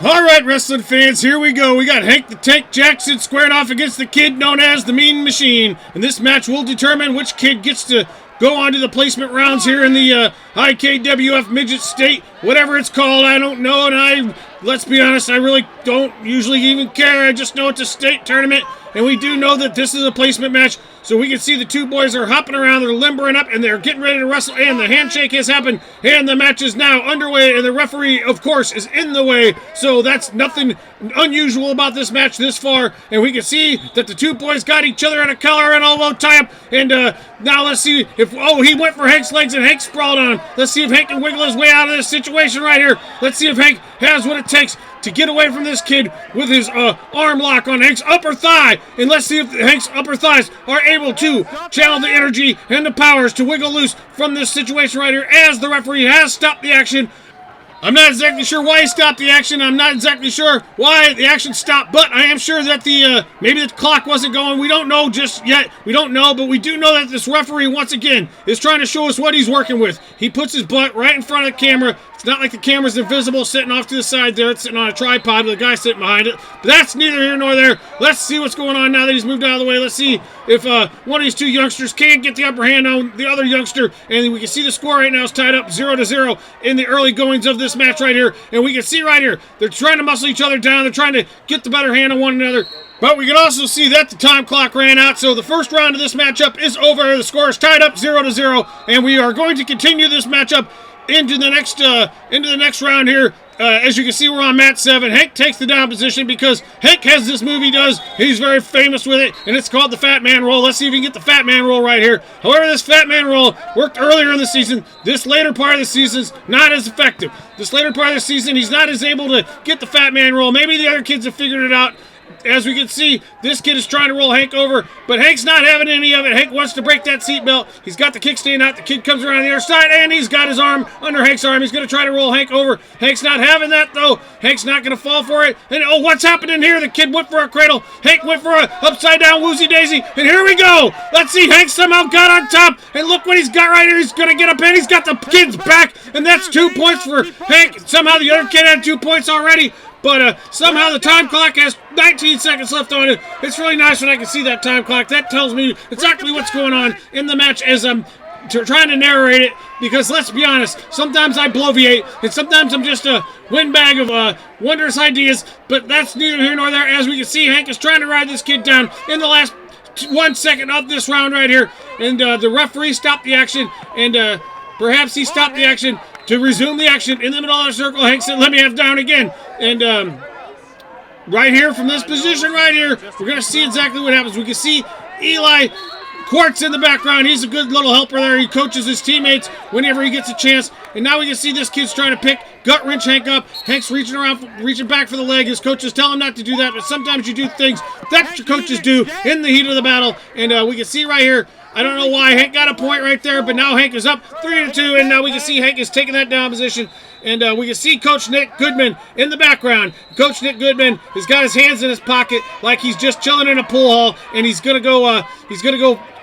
All right, wrestling fans, here we go. We got Hank the Tank Jackson squared off against the kid known as the Mean Machine. And this match will determine which kid gets to go on to the placement rounds here in the IKWF Midget State, whatever it's called. I don't know, and let's be honest, I really don't usually even care. I just know it's a state tournament, and we do know that this is a placement match. So we can see the two boys are hopping around, they're limbering up, and they're getting ready to wrestle, and the handshake has happened, and the match is now underway, and the referee, of course, is in the way. So that's nothing unusual about this match this far, and we can see that the two boys got each other in a collar and elbow tie-up, and now let's see if, he went for Hank's legs, and Hank sprawled on him. Let's see if Hank can wiggle his way out of this situation right here. Let's see if Hank has what it takes to get away from this kid with his arm lock on Hank's upper thigh. And let's see if Hank's upper thighs are able to channel the energy and the powers to wiggle loose from this situation right here as the referee has stopped the action. I'm not exactly sure why he stopped the action. I'm not exactly sure why the action stopped, but I am sure that maybe the clock wasn't going. We don't know just yet. We don't know, but we do know that this referee, once again, is trying to show us what he's working with. He puts his butt right in front of the camera. It's not like the camera's invisible sitting off to the side there. It's sitting on a tripod with a guy sitting behind it. But that's neither here nor there. Let's see what's going on now that he's moved out of the way. Let's see if one of these two youngsters can get the upper hand on the other youngster. And we can see the score right now is tied up 0-0 in the early goings of this match right here. And we can see right here, they're trying to muscle each other down. They're trying to get the better hand on one another. But we can also see that the time clock ran out, so the first round of this matchup is over. The score is tied up 0-0, and we are going to continue this matchup into the next round here. As you can see, we're on mat 7. Hank takes the down position because Hank has this move he does. He's very famous with it, and it's called the Fat Man Roll. Let's see if we can get the Fat Man Roll right here. However, this Fat Man Roll worked earlier in the season. This later part of the season's not as effective. This later part of the season, he's not as able to get the Fat Man Roll. Maybe the other kids have figured it out. As we can see, this kid is trying to roll Hank over, but Hank's not having any of it. Hank wants to break that seatbelt. He's got the kickstand out. The kid comes around the other side, and he's got his arm under Hank's arm. He's going to try to roll Hank over. Hank's not having that, though. Hank's not going to fall for it. And, what's happening here? The kid went for a cradle. Hank went for a upside-down woozy-daisy, and here we go. Let's see. Hank somehow got on top, and look what he's got right here. He's going to get up, and he's got the kid's back, and that's 2 points for Hank. Somehow the other kid had 2 points already. But somehow the time clock has 19 seconds left on it. It's really nice when I can see that time clock. That tells me exactly what's going on in the match as I'm trying to narrate it. Because let's be honest, sometimes I bloviate, and sometimes I'm just a windbag of wondrous ideas. But that's neither here nor there. As we can see, Hank is trying to ride this kid down in the last 1 second of this round right here. And the referee stopped the action, and perhaps he stopped the action to resume the action in the middle of the circle. Hank said, let me have down again. And right here from this position right here, we're going to see exactly what happens. We can see Eli Quartz in the background. He's a good little helper there. He coaches his teammates whenever he gets a chance. And now we can see this kid's trying to pick gut wrench Hank up. Hank's reaching back for the leg. His coaches tell him not to do that, but sometimes you do things that your coaches do in the heat of the battle. And we can see right here, I don't know why Hank got a point right there, but now Hank is up 3-2, and now we can see Hank is taking that down position. And we can see Coach Nick Goodman in the background. Coach Nick Goodman has got his hands in his pocket like he's just chilling in a pool hall, and he's gonna go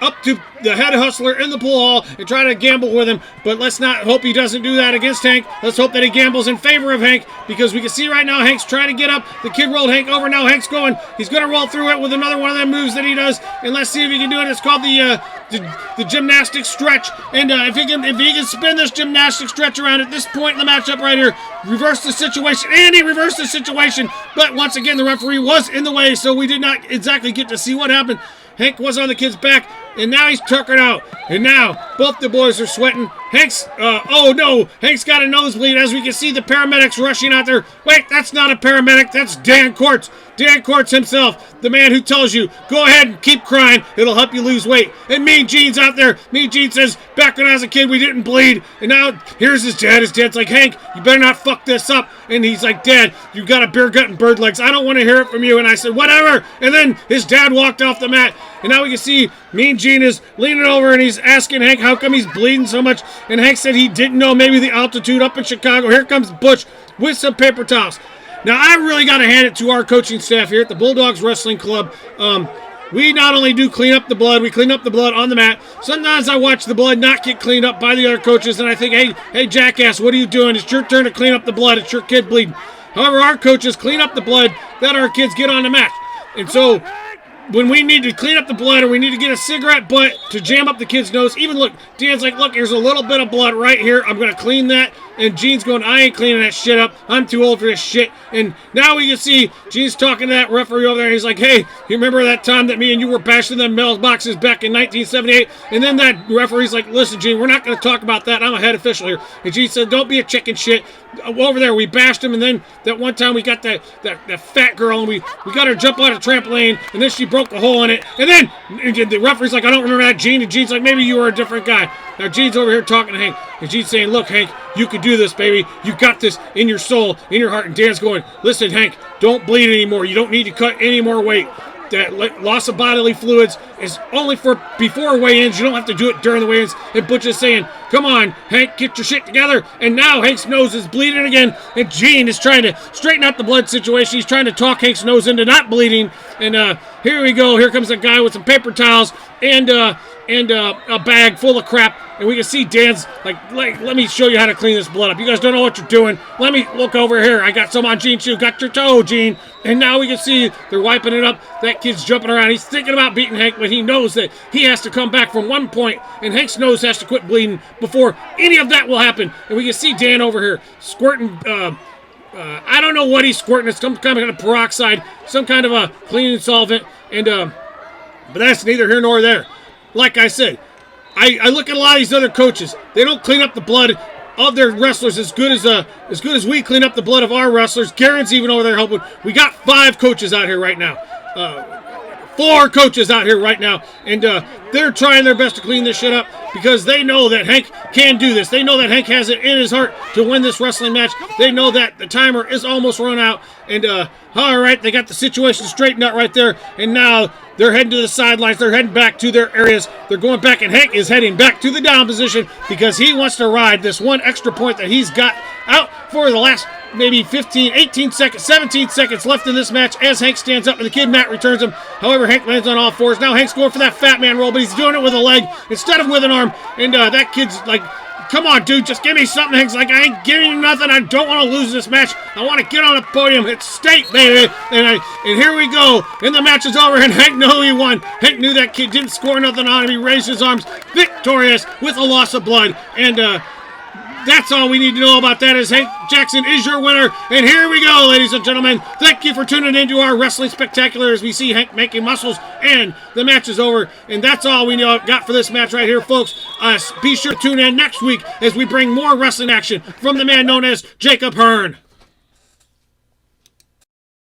up to the head hustler in the pool hall and try to gamble with him. But let's not hope he doesn't do that against Hank. Let's hope that he gambles in favor of Hank, because we can see right now Hank's trying to get up. The kid rolled Hank over. Now Hank's going. He's going to roll through it with another one of them moves that he does. And let's see if he can do it. It's called the gymnastic stretch. And if he can spin this gymnastic stretch around at this point in the matchup right here, reverse the situation. And he reversed the situation. But once again, the referee was in the way, so we did not exactly get to see what happened. Hank was on the kid's back, and now he's tuckered out. And now both the boys are sweating. Hank's, oh no, Hank's got a nosebleed. As we can see the paramedics rushing out there. Wait, that's not a paramedic, that's Dan Quartz. Dan Quartz himself, the man who tells you, go ahead and keep crying, it'll help you lose weight. And Mean Gene's out there. Mean Gene says, back when I was a kid, we didn't bleed. And now, here's his dad. His dad's like, Hank, you better not fuck this up. And he's like, Dad, you got a beer gut and bird legs. I don't want to hear it from you. And I said, whatever. And then his dad walked off the mat. And now we can see Mean Gene is leaning over and he's asking Hank how come he's bleeding so much. And Hank said he didn't know, maybe the altitude up in Chicago. Here comes Butch with some paper towels. Now, I really got to hand it to our coaching staff here at the Bulldogs Wrestling Club. We not only do clean up the blood, we clean up the blood on the mat. Sometimes I watch the blood not get cleaned up by the other coaches, and I think, hey, jackass, what are you doing? It's your turn to clean up the blood. It's your kid bleeding. However, our coaches clean up the blood that our kids get on the match. And so when we need to clean up the blood or we need to get a cigarette butt to jam up the kid's nose, even look, Dan's like, look, here's a little bit of blood right here. I'm going to clean that. And Gene's going, I ain't cleaning that shit up. I'm too old for this shit. And now we can see Gene's talking to that referee over there. He's like, hey, you remember that time that me and you were bashing them mailboxes back in 1978? And then that referee's like, listen, Gene, we're not going to talk about that. I'm a head official here. And Gene said, don't be a chicken shit. Over there, we bashed him. And then that one time we got that fat girl and we got her jump out of trampoline. And then she broke a hole in it. And then the referee's like, I don't remember that, Gene. And Gene's like, maybe you were a different guy. Now Gene's over here talking to Hank. And Gene's saying, look, Hank, you can do this, baby. You got this in your soul, in your heart. And Dan's going, listen, Hank, don't bleed anymore. You don't need to cut any more weight. That loss of bodily fluids is only for before weigh-ins. You don't have to do it during the weigh-ins. And Butch is saying, come on, Hank, get your shit together. And now Hank's nose is bleeding again. And Gene is trying to straighten out the blood situation. He's trying to talk Hank's nose into not bleeding. And here we go. Here comes a guy with some paper towels and a bag full of crap. And we can see Dan's like, let me show you how to clean this blood up. You guys don't know what you're doing. Let me look over here. I got some on Gene's shoe. Got your toe, Gene. And now we can see they're wiping it up. That kid's jumping around. He's thinking about beating Hank, but he knows that he has to come back from one point, and Hank's nose has to quit bleeding before any of that will happen. And we can see Dan over here squirting, I don't know what he's squirting. It's some kind of peroxide, some kind of a cleaning solvent. And but that's neither here nor there. Like I said, I look at a lot of these other coaches. They don't clean up the blood of their wrestlers as good as we clean up the blood of our wrestlers. Garen's even over there helping. We got 5 coaches out here right now. 4 coaches out here right now. And they're trying their best to clean this shit up because they know that Hank can do this. They know that Hank has it in his heart to win this wrestling match. They know that the timer is almost run out. And all right, they got the situation straightened out right there. And now they're heading to the sidelines. They're heading back to their areas. They're going back, and Hank is heading back to the down position because he wants to ride this one extra point that he's got out for the last maybe 15, 18 seconds, 17 seconds left in this match as Hank stands up and the kid Matt returns him. However, Hank lands on all fours. Now Hank's going for that fat man roll, but he's doing it with a leg instead of with an arm. And that kid's like, come on, dude, just give me something. Hank's like, I ain't giving you nothing. I don't want to lose this match. I want to get on the podium. It's state, baby. And here we go. And the match is over, and Hank knew he won. Hank knew that kid didn't score nothing on him. He raised his arms, victorious with a loss of blood. And that's all we need to know about that is Hank Jackson is your winner. And here we go, ladies and gentlemen. Thank you for tuning into our Wrestling Spectacular as we see Hank making muscles and the match is over. And that's all we got for this match right here, folks. Be sure to tune in next week as we bring more wrestling action from the man known as Jacob Hearn.